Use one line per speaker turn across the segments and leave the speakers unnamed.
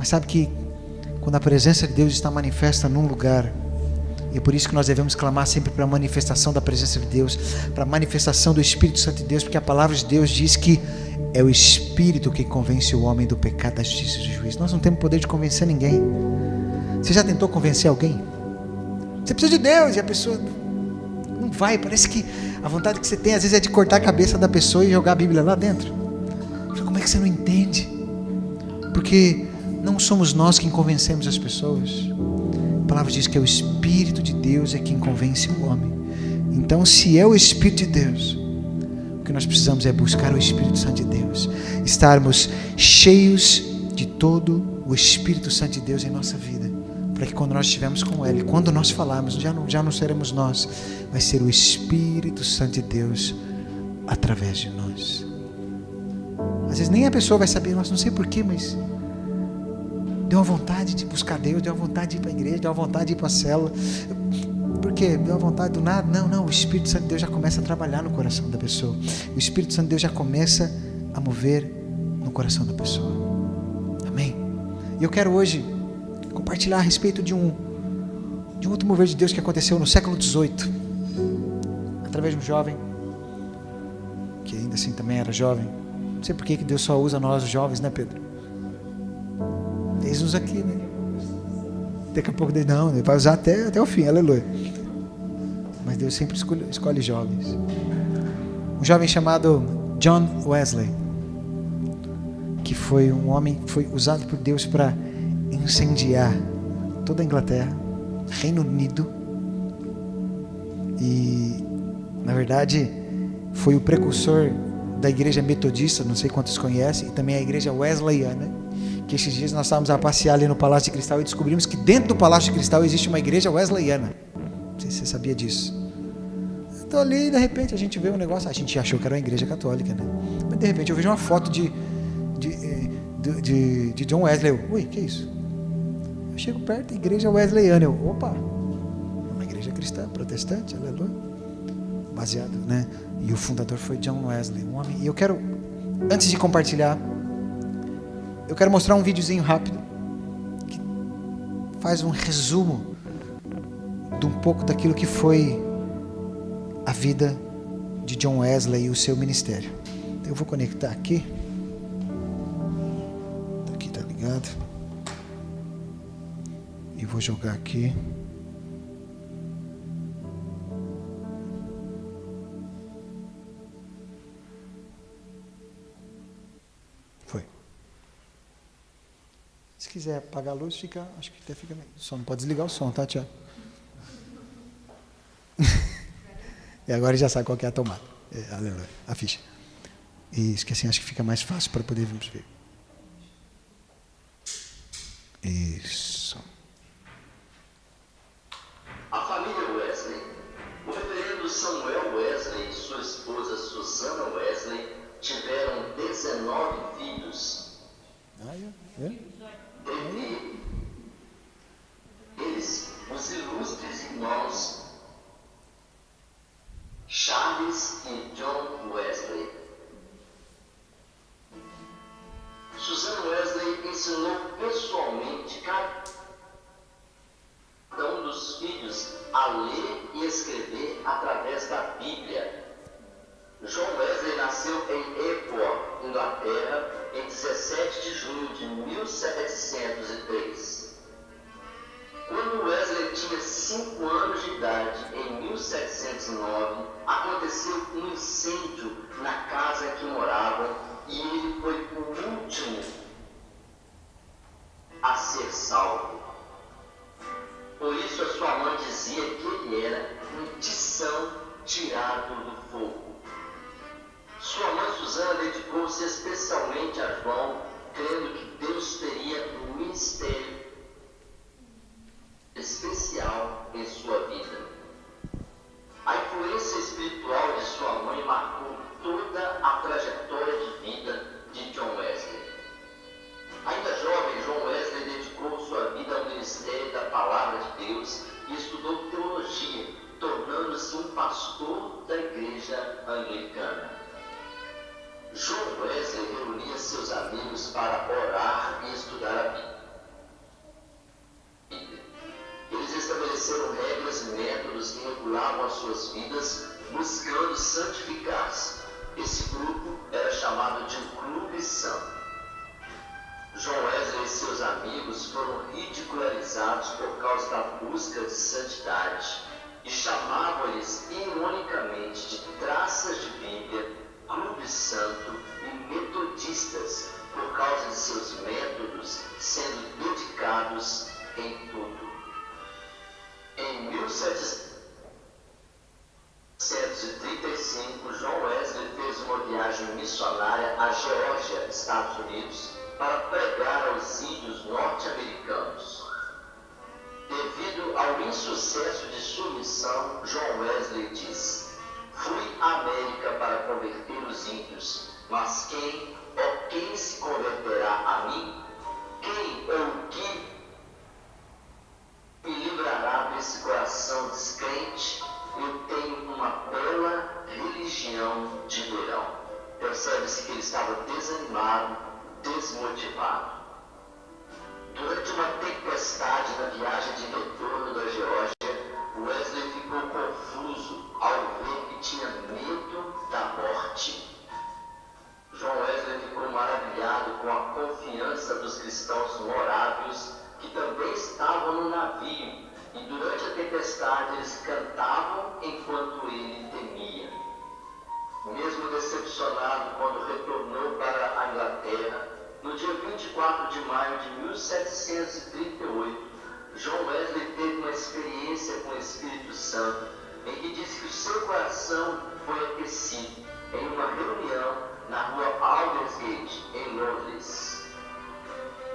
Mas sabe que quando a presença de Deus está manifesta num lugar, e é por isso que nós devemos clamar sempre para a manifestação da presença de Deus, para a manifestação do Espírito Santo de Deus, porque a palavra de Deus diz que é o Espírito que convence o homem do pecado, da justiça e do juízo. Nós não temos poder de convencer ninguém. Você já tentou convencer alguém? Você precisa de Deus, e a pessoa não vai. Parece que a vontade que você tem às vezes é de cortar a cabeça da pessoa e jogar a Bíblia lá dentro. Como é que você não entende? Porque não somos nós quem convencemos as pessoas. A palavra diz que é o Espírito de Deus é quem convence o homem. Então, se é o Espírito de Deus, o que nós precisamos é buscar o Espírito Santo de Deus, estarmos cheios de todo o Espírito Santo de Deus em nossa vida, para que quando nós estivermos com Ele, quando nós falarmos, já não seremos nós, vai ser o Espírito Santo de Deus através de nós. Às vezes nem a pessoa vai saber, nossa, não sei porquê, mas deu uma vontade de buscar Deus, deu uma vontade de ir para a igreja, deu uma vontade de ir para a célula. Por quê? Deu uma vontade do nada? Não, o Espírito Santo de Deus já começa a trabalhar no coração da pessoa. O Espírito Santo de Deus já começa a mover no coração da pessoa. Amém? E eu quero hoje compartilhar a respeito de um outro mover de Deus que aconteceu no século XVIII, através de um jovem, que ainda assim também era jovem. Não sei por que Deus só usa nós os jovens, né, Pedro? Eles usam aqui, né? Daqui a pouco, não, ele vai usar até o fim, aleluia. Mas Deus sempre escolhe jovens. Um jovem chamado John Wesley, que foi um homem que foi usado por Deus para incendiar toda a Inglaterra, Reino Unido, e na verdade foi o precursor da igreja metodista, não sei quantos conhecem, e também a igreja wesleyana, que esses dias nós estávamos a passear ali no Palácio de Cristal e descobrimos que dentro do Palácio de Cristal existe uma igreja wesleyana. Não sei se você sabia disso. Então ali, de repente, a gente vê um negócio, a gente achou que era uma igreja católica, né? Mas de repente eu vejo uma foto de John Wesley. Ui, que isso? Eu chego perto da igreja wesleyana, opa, uma igreja cristã, protestante, aleluia, baseado, né? E o fundador foi John Wesley, um homem. E eu quero, antes de compartilhar, eu quero mostrar um videozinho rápido que faz um resumo de um pouco daquilo que foi a vida de John Wesley e o seu ministério. Eu vou conectar aqui. Aqui tá ligado. E vou jogar aqui. Foi. Se quiser apagar a luz, acho que até fica meio. Só não pode desligar o som, tá, Tiago? E agora já sabe qual que é a tomada. Aleluia, a ficha. E isso que assim acho que fica mais fácil para poder ver. Isso.
A família Wesley, o reverendo Samuel Wesley e sua esposa Susana Wesley tiveram 19 filhos. Dentre eles, os ilustres irmãos Charles e John Wesley. Susana Wesley ensinou pessoalmente cada um dos filhos a ler e escrever através da Bíblia. John Wesley nasceu em Eppor, Inglaterra, em 17 de junho de 1703. Quando Wesley tinha 5 anos de idade, em 1709, aconteceu um incêndio na casa em que moravam e ele foi o último a ser salvo. Por isso a sua mãe dizia que ele era um tição tirado do fogo. Sua mãe Susana dedicou-se especialmente a João, crendo que Deus teria um ministério especial em sua vida. A influência espiritual de sua mãe marcou toda a trajetória de vida de John Wesley. Ainda jovem, John Wesley dedicou sua vida ao ministério da Palavra de Deus e estudou teologia, tornando-se um pastor da suas vidas buscando santificar-se. Esse grupo era chamado de Clube Santo. João Wesley e seus amigos foram ridicularizados por causa da busca de santidade e chamavam-lhes ironicamente de traças de Bíblia, Clube Santo e metodistas por causa de seus métodos sendo dedicados em tudo. Em 1735, João Wesley fez uma viagem missionária à Geórgia, Estados Unidos, para pregar aos índios norte-americanos. Devido ao insucesso de sua missão, João Wesley diz: "Fui à América para converter os índios, mas quem se converterá a mim? Quem ou o que me livrará desse coração descrente? Eu tenho uma bela religião de verão." Percebe-se que ele estava desanimado, desmotivado. Durante uma tempestade na viagem de retorno da Geórgia, Wesley ficou confuso ao ver que tinha medo da morte. João Wesley ficou maravilhado com a confiança dos cristãos morávios que também estavam no navio, e durante a tempestade eles cantavam enquanto ele temia. Mesmo decepcionado quando retornou para a Inglaterra, no dia 24 de maio de 1738, João Wesley teve uma experiência com o Espírito Santo, em que disse que o seu coração foi aquecido em uma reunião na rua Aldersgate, em Londres.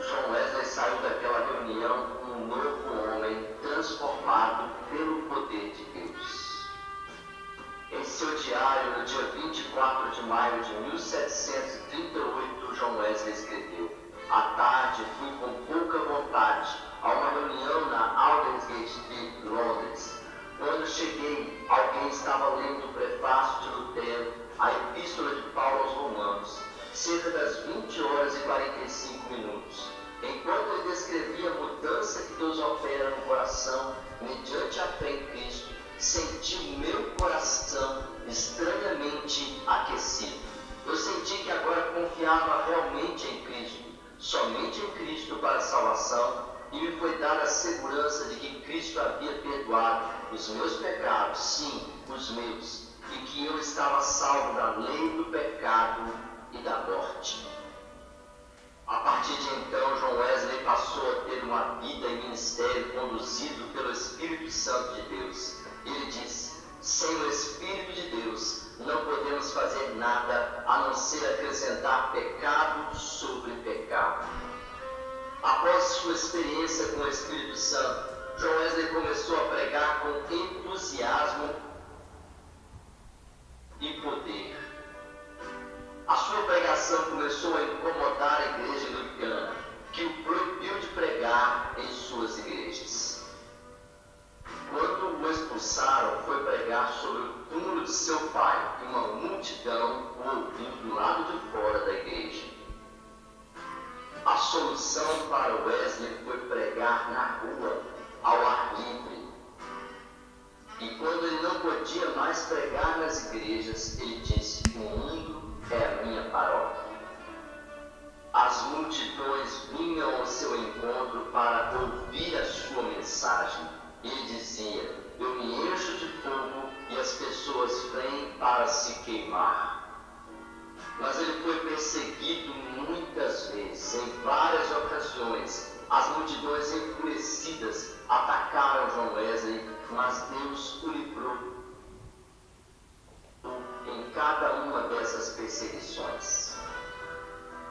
João Wesley saiu daquela reunião um novo homem, transformado pelo poder de Deus. Em seu diário, no dia 24 de maio de 1738, João Wesley escreveu: "À tarde fui com pouca vontade a uma reunião na Aldersgate de Londres. Quando cheguei, alguém estava lendo o prefácio de Lutero, a Epístola de Paulo aos Romanos, cerca das 20h45. Enquanto ele descrevia a mudança que Deus opera no coração mediante a fé em Cristo, senti o meu coração estranhamente aquecido. Eu senti que agora confiava realmente em Cristo, somente em Cristo para a salvação, e me foi dada a segurança de que Cristo havia perdoado os meus pecados, sim, os meus, e que eu estava salvo da lei do pecado e da morte." A partir de então, João Wesley passou a ter uma vida e ministério conduzido pelo Espírito Santo de Deus. Ele disse: "Sem o Espírito de Deus, não podemos fazer nada a não ser acrescentar pecado sobre pecado." Após sua experiência com o Espírito Santo, João Wesley começou a pregar com entusiasmo e poder. A sua pregação começou a incomodar a igreja anglicana, que o proibiu de pregar em suas igrejas. Quando o expulsaram, foi pregar sobre o túmulo de seu pai, e uma multidão o ouviu do lado de fora da igreja. A solução para Wesley foi pregar na rua, ao ar livre. E quando ele não podia mais pregar nas igrejas, ele disse: "O mundo é a minha paróquia." As multidões vinham ao seu encontro para ouvir a sua mensagem. Ele dizia: "Eu me encho de fogo e as pessoas vêm para se queimar." Mas ele foi perseguido muitas vezes. Em várias ocasiões, as multidões enfurecidas atacaram João Wesley, mas Deus o livrou em cada uma dessas perseguições.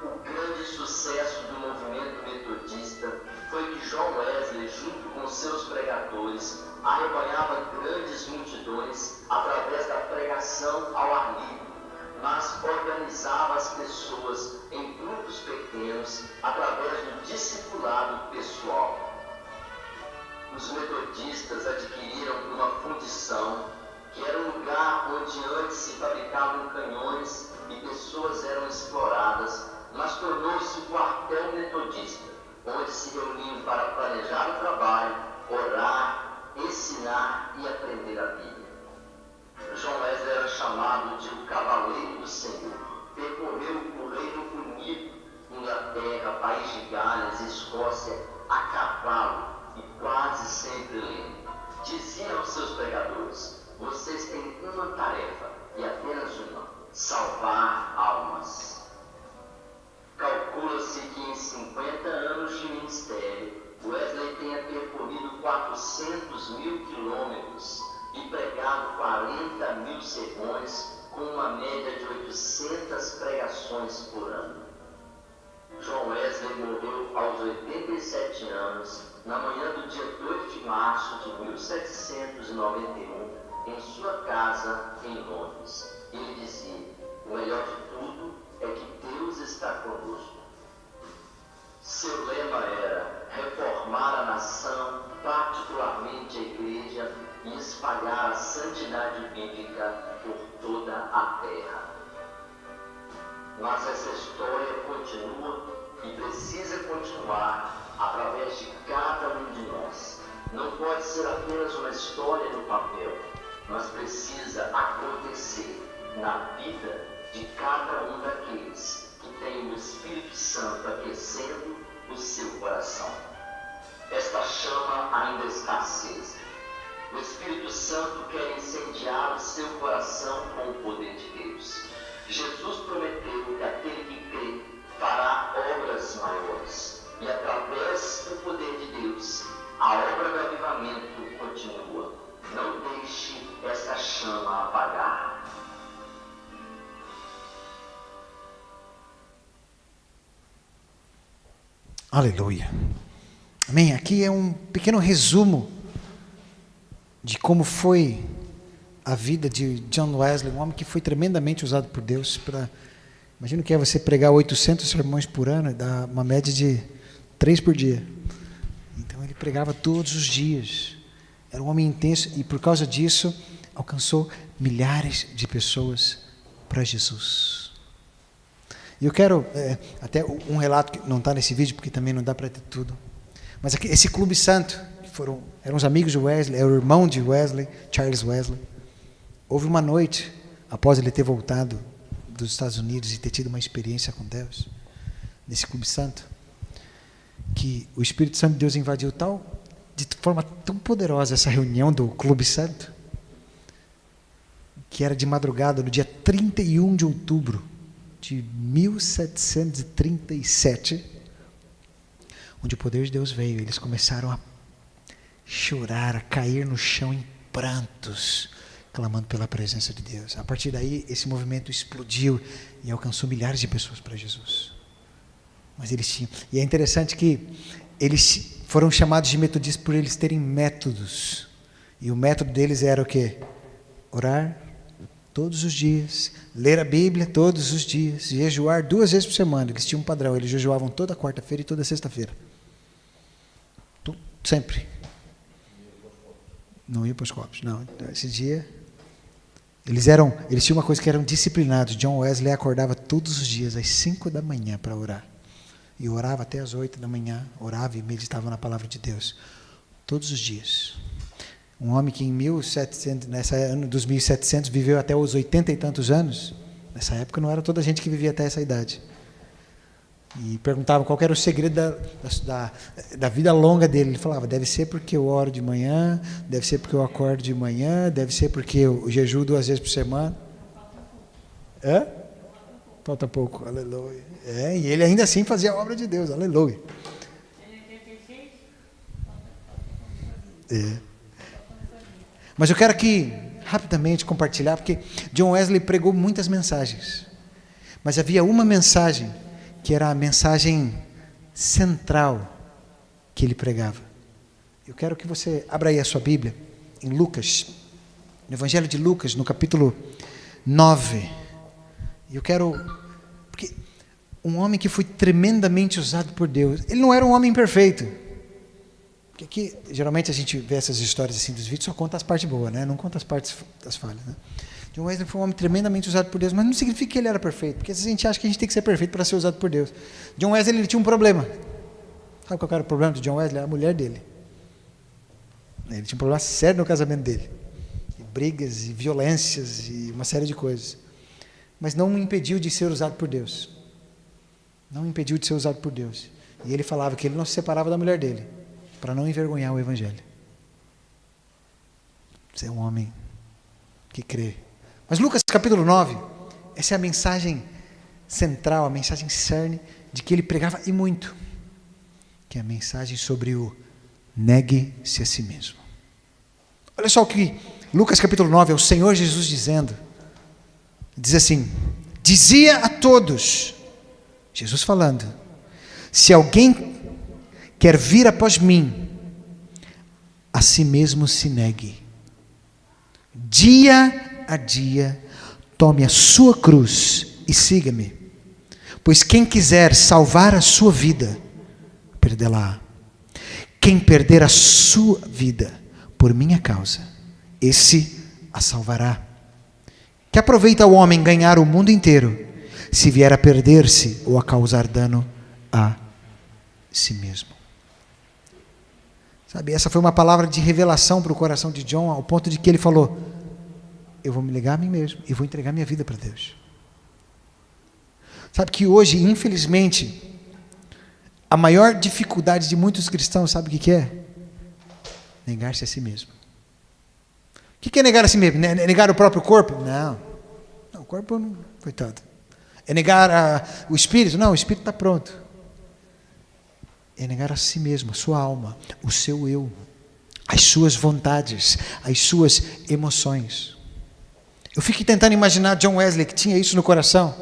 O grande sucesso do movimento metodista foi que João Wesley, junto com seus pregadores, arrebanhava grandes multidões através da pregação ao ar livre, mas organizava as pessoas em grupos pequenos através do discipulado pessoal. Os metodistas adquiriram uma fundição, que era um lugar onde antes se fabricavam canhões e pessoas eram exploradas, mas tornou-se o quartel metodista, onde se reuniam para planejar o trabalho, orar, ensinar e aprender a Bíblia. chamado de o Cavaleiro do Senhor. Percorreu o Reino Unido, Inglaterra, País de Gales e Escócia a cavalo e quase sempre lendo. Dizia aos seus pregadores: vocês têm uma tarefa, e apenas uma: salvar almas. Calcula-se que em 50 anos de ministério, Wesley tenha percorrido 400.000 quilômetros e pregado 40.000 sermões, com uma média de 800 pregações por ano. John Wesley morreu aos 87 anos, na manhã do dia 2 de março de 1791, em sua casa em Londres. Ele dizia: o melhor de tudo é que Deus está conosco. Seu lema era reformar a nação, particularmente a igreja, e espalhar a santidade bíblica por toda a terra. Mas essa história continua e precisa continuar através de cada um de nós. Não pode ser apenas uma história no papel, mas precisa acontecer na vida de cada um daqueles que tem o Espírito Santo aquecendo o seu coração. Esta chama ainda está acesa. O Espírito Santo quer incendiar o seu coração com o poder de Deus. Jesus prometeu que aquele que crê fará obras maiores. E através do poder de Deus, a obra do avivamento continua. Não deixe essa chama apagar.
Aleluia. Amém. Aqui é um pequeno resumo de como foi a vida de John Wesley, um homem que foi tremendamente usado por Deus para... Imagina o que é você pregar 800 sermões por ano e dar uma média de 3 por dia. Então ele pregava todos os dias. Era um homem intenso e por causa disso alcançou milhares de pessoas para Jesus. E eu quero, até um relato que não está nesse vídeo, porque também não dá para ter tudo. Mas aqui, esse Clube Santo, eram os amigos de Wesley, era o irmão de Wesley, Charles Wesley. Houve uma noite, após ele ter voltado dos Estados Unidos e ter tido uma experiência com Deus, nesse Clube Santo, que o Espírito Santo de Deus invadiu de forma tão poderosa essa reunião do Clube Santo, que era de madrugada, no dia 31 de outubro de 1737, onde o poder de Deus veio. Eles começaram a chorar, a cair no chão em prantos, clamando pela presença de Deus. A partir daí, esse movimento explodiu e alcançou milhares de pessoas para Jesus. Mas eles tinham... E é interessante que eles foram chamados de metodistas por eles terem métodos. E o método deles era o quê? Orar todos os dias, ler a Bíblia todos os dias, jejuar 2 vezes por semana. Eles tinham um padrão, eles jejuavam toda quarta-feira e toda sexta-feira. Sempre. Não ia para os copos, não. Esse dia, eles tinham uma coisa que eram disciplinados. John Wesley acordava todos os dias às 5 da manhã para orar. E orava até às 8 da manhã, orava e meditava na palavra de Deus. Todos os dias. Um homem que nessa ano dos 1700, viveu até os 80 e tantos anos. Nessa época não era toda a gente que vivia até essa idade. E perguntavam qual era o segredo da vida longa dele. Ele falava: deve ser porque eu oro de manhã, deve ser porque eu acordo de manhã, deve ser porque eu jejuo 2 vezes por semana. Falta pouco, aleluia. E ele ainda assim fazia a obra de Deus, aleluia. Mas eu quero aqui rapidamente compartilhar, porque John Wesley pregou muitas mensagens, mas havia uma mensagem que era a mensagem central que ele pregava. Eu quero que você abra aí a sua Bíblia, em Lucas, no Evangelho de Lucas, no capítulo 9. E eu quero... Porque um homem que foi tremendamente usado por Deus, ele não era um homem perfeito. Porque aqui, geralmente, a gente vê essas histórias assim dos vídeos, só conta as partes boas, né? Não conta as partes das falhas, né? John Wesley foi um homem tremendamente usado por Deus, mas não significa que ele era perfeito, porque às vezes a gente acha que a gente tem que ser perfeito para ser usado por Deus. John Wesley, ele tinha um problema. Sabe qual era o problema de John Wesley? A mulher dele. Ele tinha um problema sério no casamento dele. e brigas, e violências, e uma série de coisas. Mas não o impediu de ser usado por Deus. Não o impediu de ser usado por Deus. E ele falava que ele não se separava da mulher dele, para não envergonhar o Evangelho. Você é um homem que crê. Mas Lucas capítulo 9, essa é a mensagem central, a mensagem cerne de que ele pregava e muito, que é a mensagem sobre o negue-se a si mesmo. Olha só o que Lucas capítulo 9 é o Senhor Jesus dizendo. Diz assim: dizia a todos, Jesus falando, se alguém quer vir após mim, a si mesmo se negue. Dia a dia, tome a sua cruz e siga-me. Pois quem quiser salvar a sua vida, perdê-la. Quem perder a sua vida por minha causa, esse a salvará. Que aproveita o homem ganhar o mundo inteiro, se vier a perder-se ou a causar dano a si mesmo. Sabe, essa foi uma palavra de revelação para o coração de John, ao ponto de que ele falou: eu vou me ligar a mim mesmo e vou entregar minha vida para Deus. Sabe que hoje, infelizmente, a maior dificuldade de muitos cristãos, sabe o que é? Negar-se a si mesmo. O que é negar a si mesmo? Negar o próprio corpo? Não, o corpo não, coitado. É negar o espírito? Não, o espírito está pronto. É negar a si mesmo, a sua alma, o seu eu, as suas vontades, as suas emoções. Eu fico tentando imaginar John Wesley, que tinha isso no coração.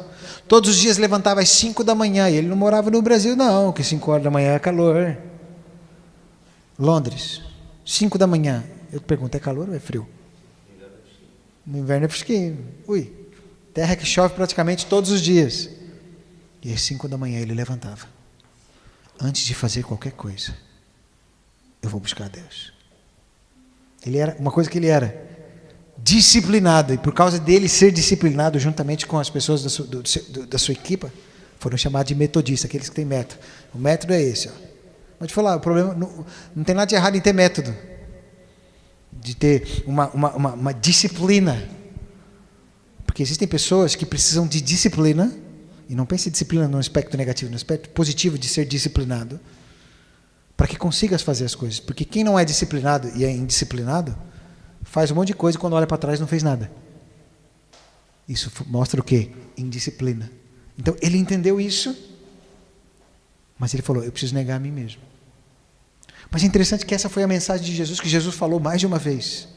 Todos os dias levantava às 5 da manhã, e ele não morava no Brasil não, que 5 horas da manhã é calor. Londres, 5 da manhã. Eu te pergunto, é calor ou é frio? No inverno é fresquinho. Ui, terra que chove praticamente todos os dias. E às 5 da manhã ele levantava. Antes de fazer qualquer coisa, eu vou buscar Deus. Ele era, uma coisa que ele era, disciplinado, e por causa dele ser disciplinado juntamente com as pessoas da sua equipa, foram chamados de metodistas, aqueles que têm método. O método é esse. Ó. Vou te falar, o problema não tem nada de errado em ter método, de ter uma disciplina, porque existem pessoas que precisam de disciplina, e não pense em disciplina no aspecto negativo, no aspecto positivo de ser disciplinado, para que consigas fazer as coisas, porque quem não é disciplinado e é indisciplinado, faz um monte de coisa e quando olha para trás não fez nada. Isso mostra o quê? Indisciplina. Então ele entendeu isso, mas ele falou, eu preciso negar a mim mesmo. Mas é interessante que essa foi a mensagem de Jesus, que Jesus falou mais de uma vez.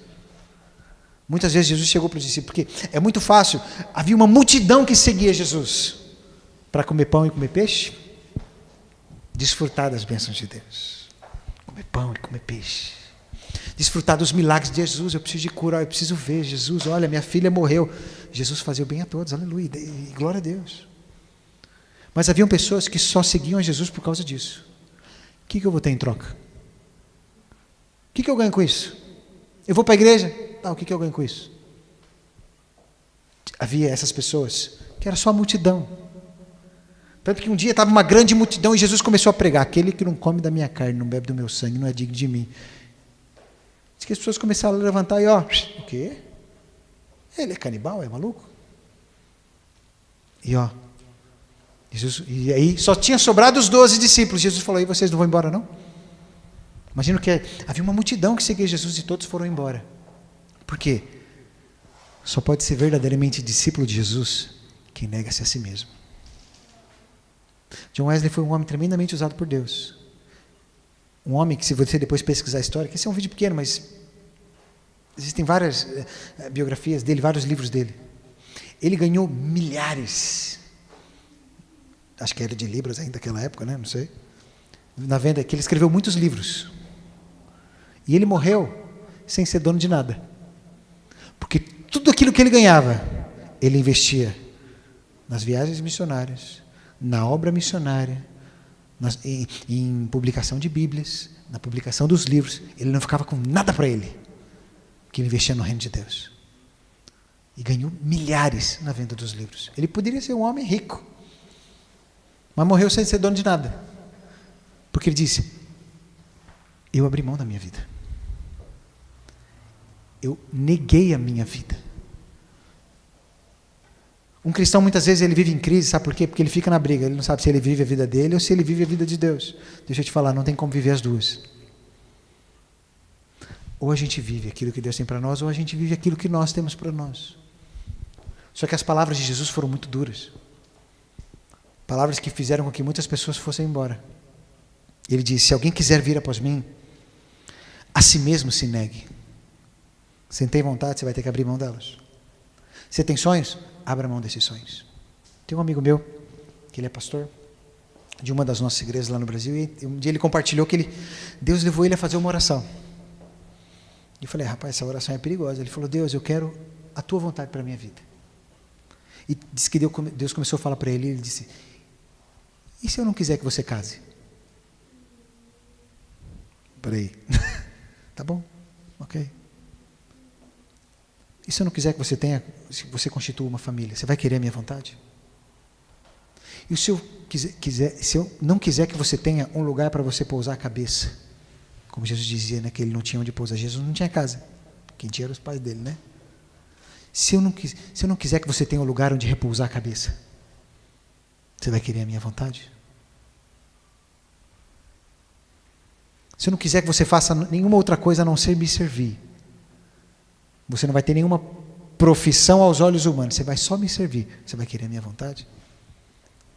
Muitas vezes Jesus chegou para os discípulos, porque é muito fácil, havia uma multidão que seguia Jesus, para comer pão e comer peixe, desfrutar das bênçãos de Deus, comer pão e comer peixe, desfrutar dos milagres de Jesus. Eu preciso de cura, eu preciso ver Jesus, olha, minha filha morreu. Jesus fazia o bem a todos, aleluia, e glória a Deus. Mas haviam pessoas que só seguiam a Jesus por causa disso. O que eu vou ter em troca? O que eu ganho com isso? Eu vou para a igreja? Tá, o que eu ganho com isso? Havia essas pessoas que era só a multidão. Tanto que um dia estava uma grande multidão e Jesus começou a pregar: aquele que não come da minha carne, não bebe do meu sangue, não é digno de mim. Diz que as pessoas começaram a levantar e ó, o quê? Ele é canibal, é maluco? E ó, Jesus, e aí só tinha sobrado os 12 discípulos. Jesus falou: e vocês não vão embora não? Imagina que havia uma multidão que seguia Jesus e todos foram embora. Por quê? Só pode ser verdadeiramente discípulo de Jesus quem nega-se a si mesmo. John Wesley foi um homem tremendamente usado por Deus. Um homem que, se você depois pesquisar a história, que esse é um vídeo pequeno, mas existem várias biografias dele, vários livros dele. Ele ganhou milhares, acho que era de libras ainda naquela época, né? Não sei. Na venda, que ele escreveu muitos livros. E ele morreu sem ser dono de nada. Porque tudo aquilo que ele ganhava, ele investia nas viagens missionárias, na obra missionária, em publicação de Bíblias, na publicação dos livros. Ele não ficava com nada para ele, que ele investia no reino de Deus. E ganhou milhares na venda dos livros. Ele poderia ser um homem rico, mas morreu sem ser dono de nada. Porque ele disse: eu abri mão da minha vida. Eu neguei a minha vida. Um cristão, muitas vezes, ele vive em crise, sabe por quê? Porque ele fica na briga, ele não sabe se ele vive a vida dele ou se ele vive a vida de Deus. Deixa eu te falar, não tem como viver as duas. Ou a gente vive aquilo que Deus tem para nós, ou a gente vive aquilo que nós temos para nós. Só que as palavras de Jesus foram muito duras. Palavras que fizeram com que muitas pessoas fossem embora. Ele disse: se alguém quiser vir após mim, a si mesmo se negue. Você tem vontade, você vai ter que abrir mão delas. Você tem sonhos? Abra mão desses sonhos. Tem um amigo meu, que ele é pastor de uma das nossas igrejas lá no Brasil, e um dia ele compartilhou que Deus levou ele a fazer uma oração. E eu falei: rapaz, essa oração é perigosa. Ele falou: Deus, eu quero a tua vontade para a minha vida. E disse que Deus começou a falar para ele, e ele disse: e se eu não quiser que você case? Peraí. Tá bom, ok. E se eu não quiser que você tenha, se você constitua uma família, você vai querer a minha vontade? E se eu não quiser que você tenha um lugar para você pousar a cabeça, como Jesus dizia, né, que ele não tinha onde pousar. Jesus não tinha casa, quem tinha eram os pais dele, né? Se eu não quiser que você tenha um lugar onde repousar a cabeça, você vai querer a minha vontade? Se eu não quiser que você faça nenhuma outra coisa a não ser me servir, você não vai ter nenhuma profissão aos olhos humanos, você vai só me servir, você vai querer a minha vontade?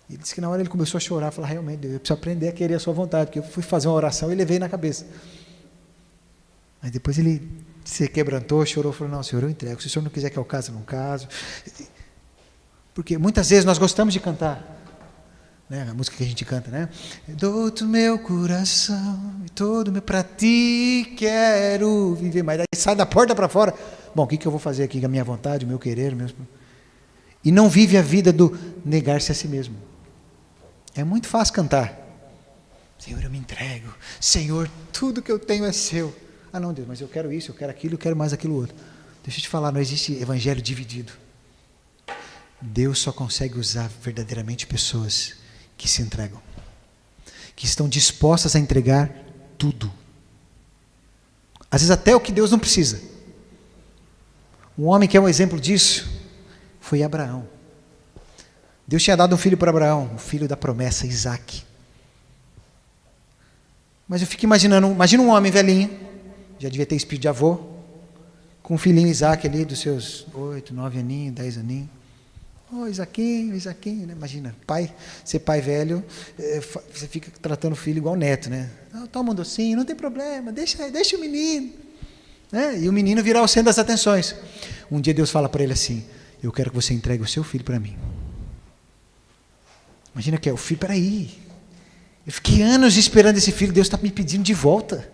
E ele disse que na hora ele começou a chorar, falar: realmente, Deus, eu preciso aprender a querer a sua vontade, porque eu fui fazer uma oração e levei na cabeça. Mas depois ele se quebrantou, chorou, falou: não, Senhor, eu entrego, se o Senhor não quiser que eu case, eu não caso. Porque muitas vezes nós gostamos de cantar, né, a música que a gente canta, né? Dou-te o meu coração e todo o meu, para ti quero viver. Mas daí sai da porta para fora. Bom, o que eu vou fazer aqui com a minha vontade, o meu querer, o meu... E não vive a vida do negar-se a si mesmo. É muito fácil cantar: Senhor, eu me entrego, Senhor, tudo que eu tenho é seu. Ah não, Deus, mas eu quero isso, eu quero aquilo, eu quero mais aquilo outro. Deixa eu te falar, não existe evangelho dividido. Deus só consegue usar verdadeiramente pessoas que se entregam, que estão dispostas a entregar tudo, às vezes até o que Deus não precisa. Um homem que é um exemplo disso foi Abraão. Deus tinha dado um filho para Abraão, o filho da promessa, Isaque. Mas eu fico imaginando, imagina um homem velhinho, já devia ter espírito de avô, com um filhinho Isaque ali dos seus 8, 9 aninhos, 10 aninhos. Isaquinho, né? Imagina, ser pai velho, você fica tratando o filho igual neto, né? Toma um docinho, não tem problema, deixa o menino, né? E o menino virar o centro das atenções. Um dia Deus fala para ele assim: eu quero que você entregue o seu filho para mim. Imagina que é o filho, peraí, eu fiquei anos esperando esse filho, Deus está me pedindo de volta.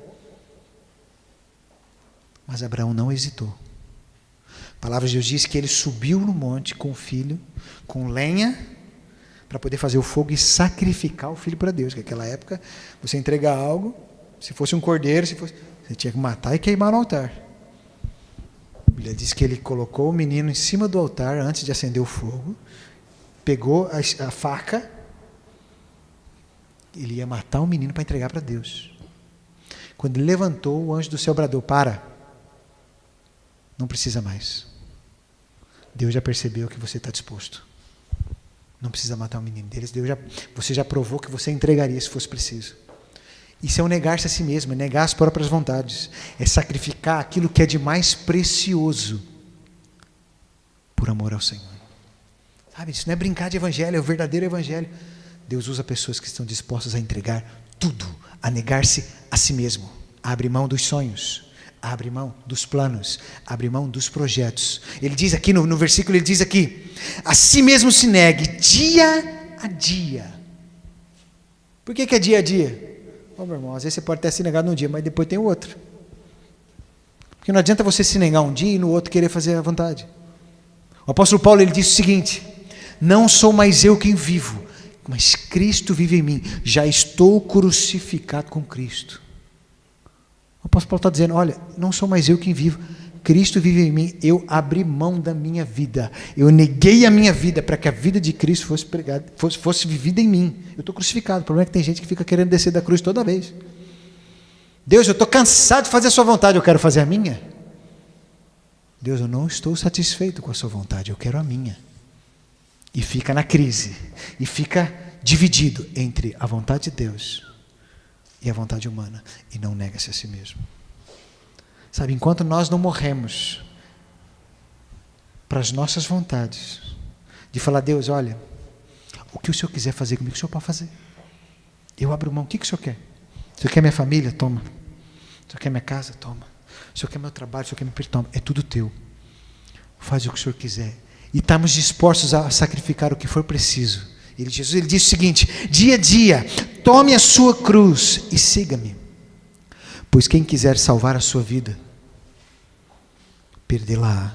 Mas Abraão não hesitou. A palavra de Deus diz que ele subiu no monte com o filho, com lenha, para poder fazer o fogo e sacrificar o filho para Deus. Porque naquela época, você entregar algo, se fosse um cordeiro, você tinha que matar e queimar no altar. A Bíblia diz que ele colocou o menino em cima do altar antes de acender o fogo, pegou a faca, ele ia matar o menino para entregar para Deus. Quando ele levantou, o anjo do céu bradou: para, não precisa mais. Deus já percebeu que você está disposto. Não precisa matar o menino deles. Você já provou que você entregaria se fosse preciso. Isso é um negar-se a si mesmo, é negar as próprias vontades, é sacrificar aquilo que é de mais precioso por amor ao Senhor. Sabe, isso não é brincar de evangelho, é o verdadeiro evangelho. Deus usa pessoas que estão dispostas a entregar tudo, a negar-se a si mesmo, a abrir mão dos sonhos, abre mão dos planos, abre mão dos projetos. Ele diz aqui no versículo, ele diz aqui: a si mesmo se negue dia a dia. Por que é dia a dia? Meu irmão, às vezes você pode até se negar num dia, mas depois tem o outro. Porque não adianta você se negar um dia e no outro querer fazer a vontade. O apóstolo Paulo, ele diz o seguinte: não sou mais eu quem vivo, mas Cristo vive em mim. Já estou crucificado com Cristo. O apóstolo Paulo está dizendo: olha, não sou mais eu quem vivo, Cristo vive em mim. Eu abri mão da minha vida, eu neguei a minha vida para que a vida de Cristo fosse pregada, fosse vivida em mim. Eu estou crucificado. O problema é que tem gente que fica querendo descer da cruz toda vez. Deus, eu estou cansado de fazer a sua vontade, eu quero fazer a minha. Deus, eu não estou satisfeito com a sua vontade, eu quero a minha. E fica na crise, e fica dividido entre a vontade de Deus e a vontade humana, e não nega-se a si mesmo. Sabe, enquanto nós não morremos para as nossas vontades, de falar, Deus, olha, o que o Senhor quiser fazer comigo, o Senhor pode fazer. Eu abro mão, o que o Senhor quer? O Senhor quer minha família? Toma. O Senhor quer minha casa? Toma. O Senhor quer meu trabalho? O Senhor quer meu perdão? É tudo teu. Faz o que o Senhor quiser. E estamos dispostos a sacrificar o que for preciso. Jesus ele disse o seguinte: dia a dia, tome a sua cruz e siga-me. Pois quem quiser salvar a sua vida, perdê-la-á.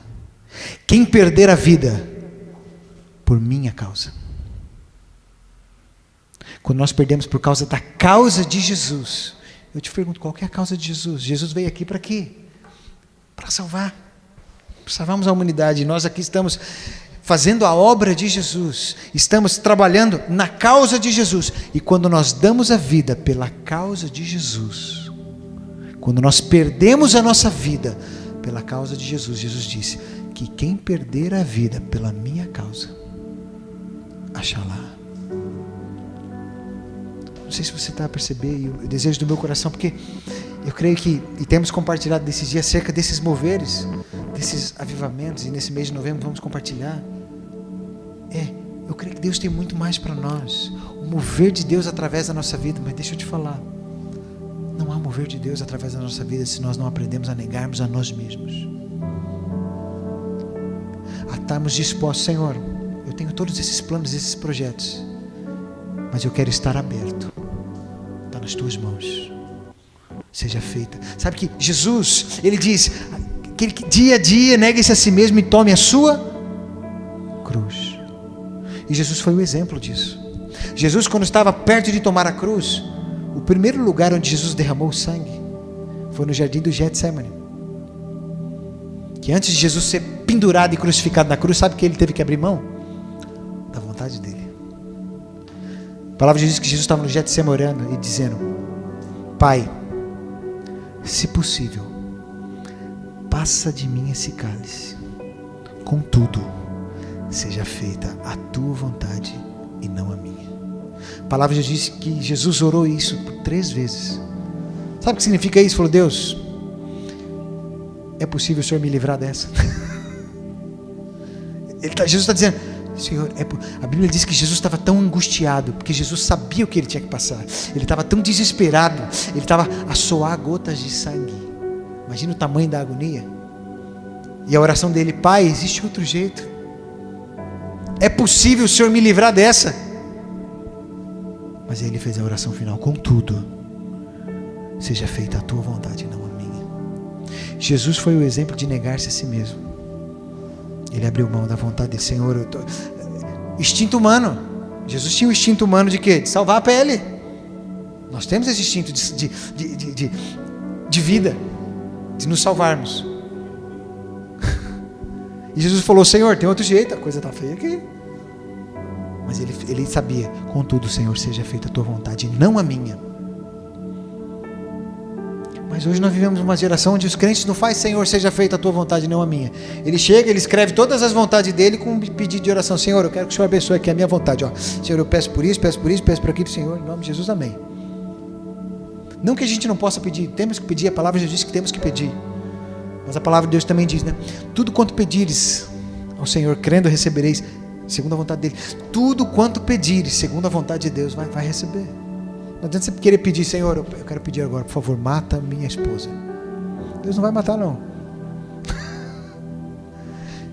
Quem perder a vida, por minha causa. Quando nós perdemos por causa da causa de Jesus, eu te pergunto, qual que é a causa de Jesus? Jesus veio aqui para quê? Para salvar. Salvamos a humanidade. Nós aqui estamos fazendo a obra de Jesus. Estamos trabalhando na causa de Jesus. E quando nós damos a vida pela causa de Jesus, quando nós perdemos a nossa vida pela causa de Jesus, Jesus disse que quem perder a vida pela minha causa, achará. Não sei se você está a perceber, o desejo do meu coração, porque eu creio que, e temos compartilhado nesses dias acerca desses moveres, desses avivamentos, e nesse mês de novembro vamos compartilhar. Eu creio que Deus tem muito mais para nós, o mover de Deus através da nossa vida. Mas deixa eu te falar, não há mover de Deus através da nossa vida se nós não aprendemos a negarmos a nós mesmos, a estarmos dispostos. Senhor, eu tenho todos esses planos, esses projetos, mas eu quero estar aberto, está nas tuas mãos, seja feita. Sabe que Jesus, ele diz que dia a dia negue-se a si mesmo e tome a sua cruz. E Jesus foi o exemplo disso. Jesus, quando estava perto de tomar a cruz, o primeiro lugar onde Jesus derramou sangue foi no jardim do Getsemane. Que antes de Jesus ser pendurado e crucificado na cruz, sabe que ele teve que abrir mão? Da vontade dele. A palavra diz que Jesus estava no Getsemane orando e dizendo: Pai, se possível, passa de mim esse cálice, contudo, seja feita a tua vontade e não a minha. A palavra diz que Jesus orou isso por 3 vezes. Sabe o que significa isso? Falou: Deus, é possível o Senhor me livrar dessa? Jesus está dizendo: Senhor, a Bíblia diz que Jesus estava tão angustiado, porque Jesus sabia o que ele tinha que passar. Ele estava tão desesperado, ele estava a soar gotas de sangue. Imagina o tamanho da agonia. E a oração dele: Pai, existe outro jeito? É possível o Senhor me livrar dessa? Mas ele fez a oração final: contudo, seja feita a tua vontade e não a minha. Jesus foi o exemplo de negar-se a si mesmo. Ele abriu mão da vontade dele. Senhor, instinto humano. Jesus tinha o instinto humano de quê? De salvar a pele. Nós temos esse instinto de vida, de nos salvarmos. E Jesus falou: Senhor, tem outro jeito, a coisa está feia aqui. Mas ele sabia: contudo, Senhor, seja feita a tua vontade e não a minha. Mas hoje nós vivemos uma geração onde os crentes não fazem: Senhor, seja feita a tua vontade e não a minha. Ele chega, ele escreve todas as vontades dele com um pedido de oração: Senhor, eu quero que o Senhor abençoe aqui a minha vontade. Senhor, eu peço por isso, peço por aquilo, Senhor, em nome de Jesus, amém. Não que a gente não possa pedir, temos que pedir, a palavra já diz que temos que pedir. Mas a palavra de Deus também diz, né? Tudo quanto pedires ao Senhor, crendo, recebereis, segundo a vontade dele. Tudo quanto pedires, segundo a vontade de Deus, vai receber. Não adianta você querer pedir: Senhor, eu quero pedir agora, por favor, mata minha esposa. Deus não vai matar, não.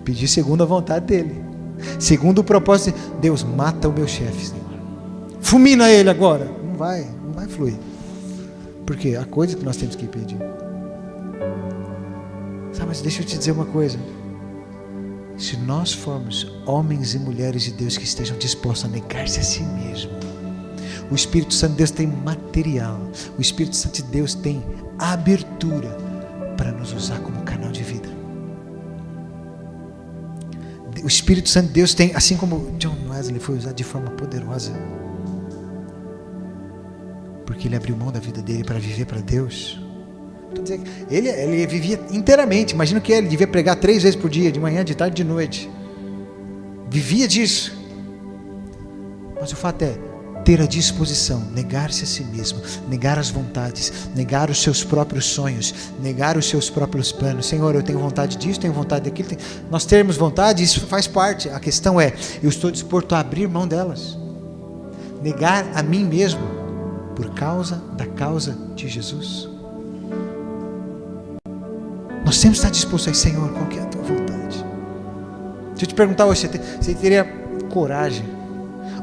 Pedir segundo a vontade dele, segundo o propósito de Deus. Mata o meu chefe, Senhor. Fulmina ele agora. Não vai fluir. Porque há coisa que nós temos que pedir. Sabe, mas deixa eu te dizer uma coisa. Se nós formos homens e mulheres de Deus que estejam dispostos a negar-se a si mesmo, o Espírito Santo de Deus tem material, o Espírito Santo de Deus tem abertura para nos usar como canal de vida. O Espírito Santo de Deus tem, assim como John Wesley foi usado de forma poderosa, porque ele abriu mão da vida dele para viver para Deus. Ele vivia inteiramente. Imagina que ele devia pregar 3 vezes por dia, de manhã, de tarde e de noite. Vivia disso. Mas o fato é ter a disposição, negar-se a si mesmo, negar as vontades, negar os seus próprios sonhos, negar os seus próprios planos. Senhor, eu tenho vontade disso, tenho vontade daquilo. Nós termos vontade, isso faz parte. A questão é, eu estou disposto a abrir mão delas. Negar a mim mesmo por causa da causa de Jesus. Nós temos que estar dispostos aí, Senhor, qual que é a tua vontade? Se eu te perguntar hoje, você teria coragem,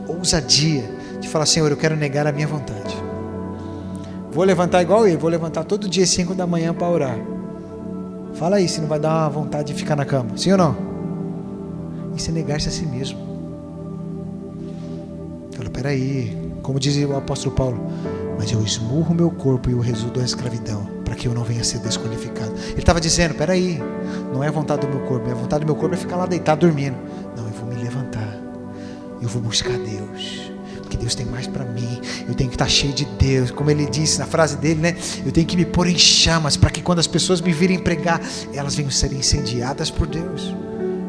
ousadia de falar, Senhor, eu quero negar a minha vontade. Vou levantar igual ele, vou levantar todo dia 5 da manhã para orar. Fala aí, se não vai dar uma vontade de ficar na cama, sim ou não? Isso é negar-se a si mesmo. Fala, peraí, como diz o apóstolo Paulo, mas eu esmurro meu corpo e o resumo da escravidão, para que eu não venha a ser desqualificado. Ele estava dizendo, peraí, não é a vontade do meu corpo, a vontade do meu corpo é ficar lá deitado dormindo. Não, eu vou me levantar, eu vou buscar Deus, porque Deus tem mais para mim. Eu tenho que estar cheio de Deus, como ele disse na frase dele, né? Eu tenho que me pôr em chamas, para que quando as pessoas me virem pregar, elas venham ser incendiadas por Deus.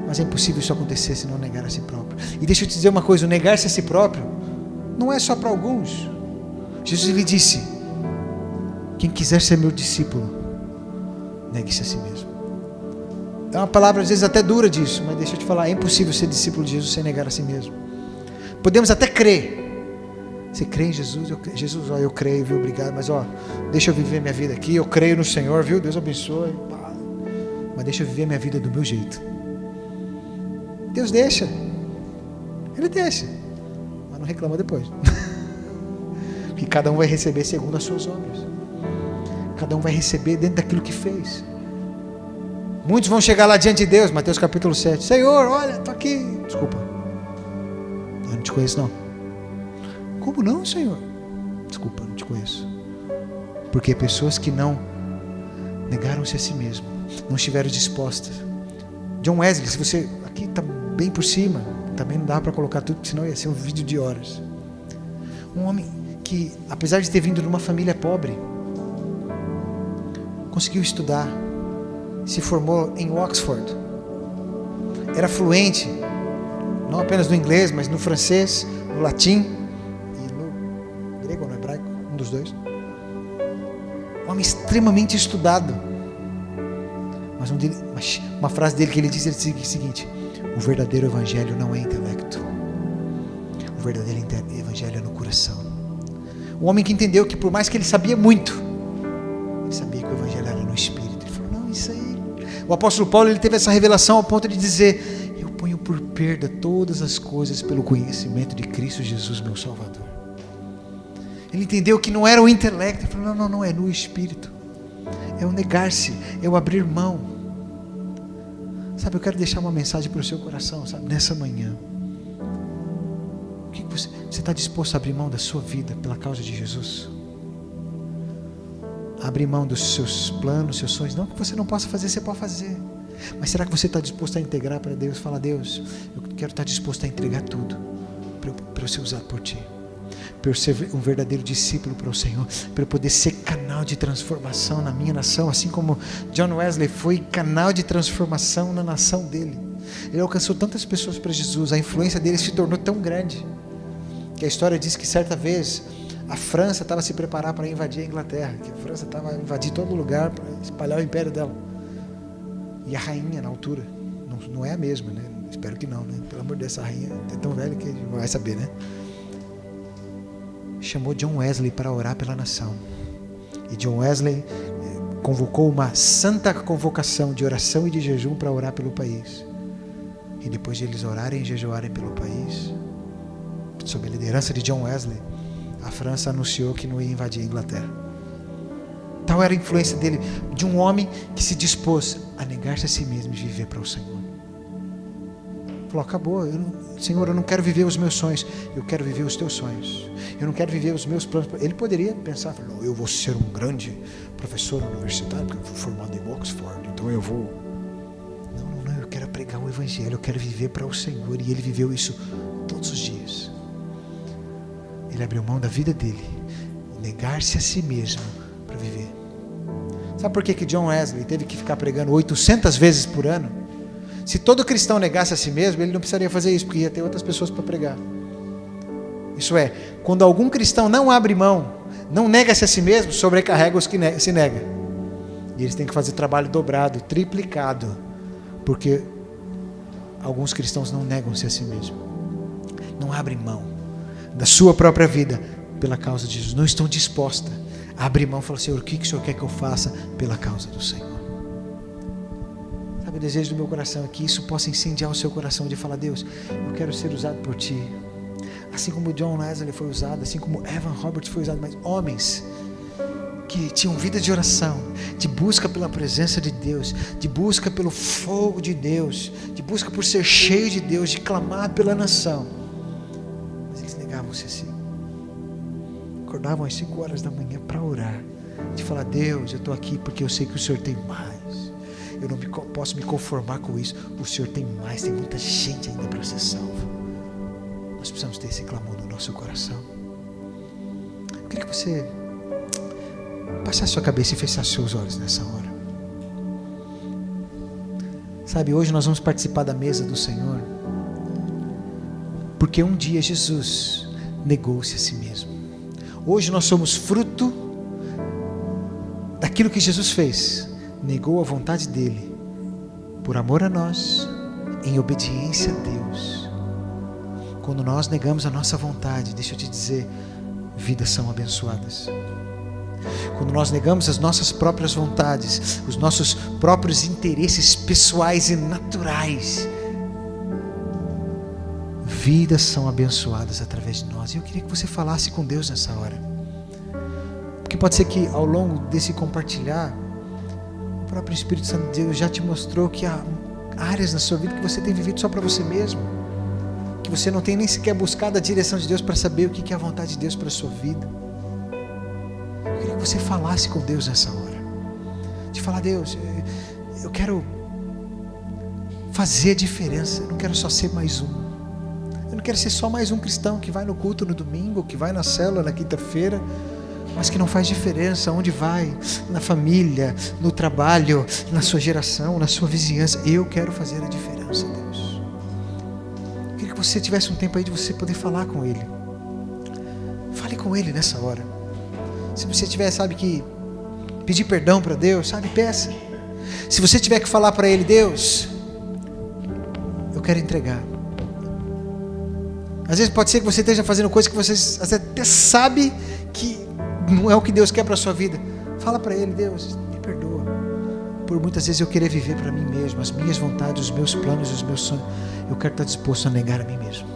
Mas é impossível isso acontecer se não negar a si próprio. E deixa eu te dizer uma coisa, o negar-se a si próprio não é só para alguns. Jesus lhe disse, quem quiser ser meu discípulo, negue-se a si mesmo. É uma palavra às vezes até dura disso, mas deixa eu te falar, é impossível ser discípulo de Jesus sem negar a si mesmo. Podemos até crer. Você crê em Jesus? Jesus, ó, eu creio, viu? Obrigado, mas ó, deixa eu viver minha vida aqui. Eu creio no Senhor, viu? Deus abençoe. Mas deixa eu viver minha vida do meu jeito. Deus deixa. Ele deixa. Mas não reclama depois. Porque cada um vai receber segundo as suas obras. Cada um vai receber dentro daquilo que fez. Muitos vão chegar lá diante de Deus, Mateus capítulo 7. Senhor, olha, estou aqui. Desculpa. Eu não te conheço não. Como não, Senhor? Desculpa, não te conheço. Porque pessoas que não negaram-se a si mesmo, não estiveram dispostas. John Wesley, se você aqui está bem por cima, também não dá para colocar tudo, porque senão ia ser um vídeo de horas. Um homem que, apesar de ter vindo de uma família pobre, conseguiu estudar, se formou em Oxford, era fluente, não apenas no inglês, mas no francês, no latim, grego ou no hebraico, um dos dois. Um homem extremamente estudado. Mas uma frase dele que ele diz é o seguinte: o verdadeiro evangelho não é intelecto, o verdadeiro evangelho é no coração. Um homem que entendeu que por mais que ele sabia muito, ele sabia que o evangelho era no espírito. Ele falou, não, isso aí. O apóstolo Paulo, ele teve essa revelação ao ponto de dizer, eu ponho por perda todas as coisas pelo conhecimento de Cristo Jesus, meu Salvador. Ele entendeu que não era o intelecto. Ele falou, não, é no espírito. É o negar-se, é o abrir mão. Sabe, eu quero deixar uma mensagem para o seu coração, sabe, nessa manhã. O que você está disposto a abrir mão da sua vida pela causa de Jesus? Abrir mão dos seus planos, seus sonhos. Não que você não possa fazer, você pode fazer. Mas será que você está disposto a integrar para Deus? Fala, Deus, eu quero estar disposto a entregar tudo para eu ser usado por Ti, para eu ser um verdadeiro discípulo para o Senhor, para eu poder ser canal de transformação na minha nação, assim como John Wesley foi canal de transformação na nação dele. Ele alcançou tantas pessoas para Jesus, a influência dele se tornou tão grande, que a história diz que certa vez a França estava se preparando para invadir a Inglaterra, que a França estava a invadir todo lugar para espalhar o império dela, e a rainha na altura, não é a mesma, né? Espero que não, né? Pelo amor de Deus, essa rainha é tão velha que não vai saber, né? Chamou John Wesley para orar pela nação. E John Wesley convocou uma santa convocação de oração e de jejum para orar pelo país. E depois de eles orarem e jejuarem pelo país, sob a liderança de John Wesley, a França anunciou que não ia invadir a Inglaterra. Tal era a influência dele, de um homem que se dispôs a negar-se a si mesmo e viver para o Senhor. Falou, acabou, Senhor, eu não quero viver os meus sonhos, eu quero viver os teus sonhos. Eu não quero viver os meus planos. Ele poderia pensar, não, eu vou ser um grande professor universitário, porque eu fui formado em Oxford, então eu vou... Não, eu quero pregar o evangelho, eu quero viver para o Senhor. E ele viveu isso todos os dias. Ele abriu mão da vida dele, negar-se a si mesmo para viver. Sabe por que John Wesley teve que ficar pregando 800 vezes por ano? Se todo cristão negasse a si mesmo, ele não precisaria fazer isso, porque ia ter outras pessoas para pregar. Isso é, quando algum cristão não abre mão, não nega-se a si mesmo, sobrecarrega os que se negam. E eles têm que fazer trabalho dobrado, triplicado, porque alguns cristãos não negam-se a si mesmo, não abrem mão da sua própria vida pela causa de Jesus, não estão dispostas a abrir mão e falar: Senhor, o que o Senhor quer que eu faça pela causa do Senhor? Sabe, o desejo do meu coração é que isso possa incendiar o seu coração, de falar: Deus, eu quero ser usado por Ti, assim como John Wesley foi usado, assim como Evan Roberts foi usado, mas homens que tinham vida de oração, de busca pela presença de Deus, de busca pelo fogo de Deus, de busca por ser cheio de Deus, de clamar pela nação, mas eles negavam-se assim, acordavam às 5 horas da manhã para orar, de falar: Deus, eu estou aqui porque eu sei que o Senhor tem mais, eu não posso me conformar com isso, o Senhor tem mais, tem muita gente ainda para ser salva. Nós precisamos ter esse clamor no nosso coração. Eu queria que você passasse a sua cabeça e fechasse seus olhos nessa hora. Sabe, hoje nós vamos participar da mesa do Senhor, porque um dia Jesus negou-se a si mesmo. Hoje nós somos fruto daquilo que Jesus fez. Negou a vontade dele, por amor a nós, em obediência a Deus. Quando nós negamos a nossa vontade, deixa eu te dizer, vidas são abençoadas. Quando nós negamos as nossas próprias vontades, os nossos próprios interesses pessoais e naturais, vidas são abençoadas através de nós. E eu queria que você falasse com Deus nessa hora, porque pode ser que ao longo desse compartilhar, o próprio Espírito Santo de Deus já te mostrou que há áreas na sua vida que você tem vivido só para você mesmo, que você não tem nem sequer buscado a direção de Deus para saber o que é a vontade de Deus para a sua vida. Eu queria que você falasse com Deus nessa hora, de falar: Deus, eu quero fazer a diferença, eu não quero só ser mais um, eu não quero ser só mais um cristão que vai no culto no domingo, que vai na célula na quinta-feira, mas que não faz diferença onde vai, na família, no trabalho, na sua geração, na sua vizinhança. Eu quero fazer a diferença, Deus. Eu queria que você tivesse um tempo aí de você poder falar com Ele. Fale com Ele nessa hora. Se você tiver, sabe, que pedir perdão para Deus, sabe, peça. Se você tiver que falar para Ele: Deus, eu quero entregar. Às vezes pode ser que você esteja fazendo coisas que você até sabe que não é o que Deus quer para a sua vida. Fala para Ele: Deus, me perdoa por muitas vezes eu querer viver para mim mesmo, as minhas vontades, os meus planos, os meus sonhos. Eu quero estar disposto a negar a mim mesmo,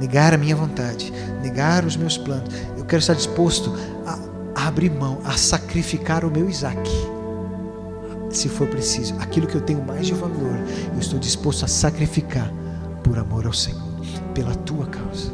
negar a minha vontade, negar os meus planos. Eu quero estar disposto a abrir mão, a sacrificar o meu Isaac, se for preciso. Aquilo que eu tenho mais de valor, eu estou disposto a sacrificar por amor ao Senhor, pela tua causa.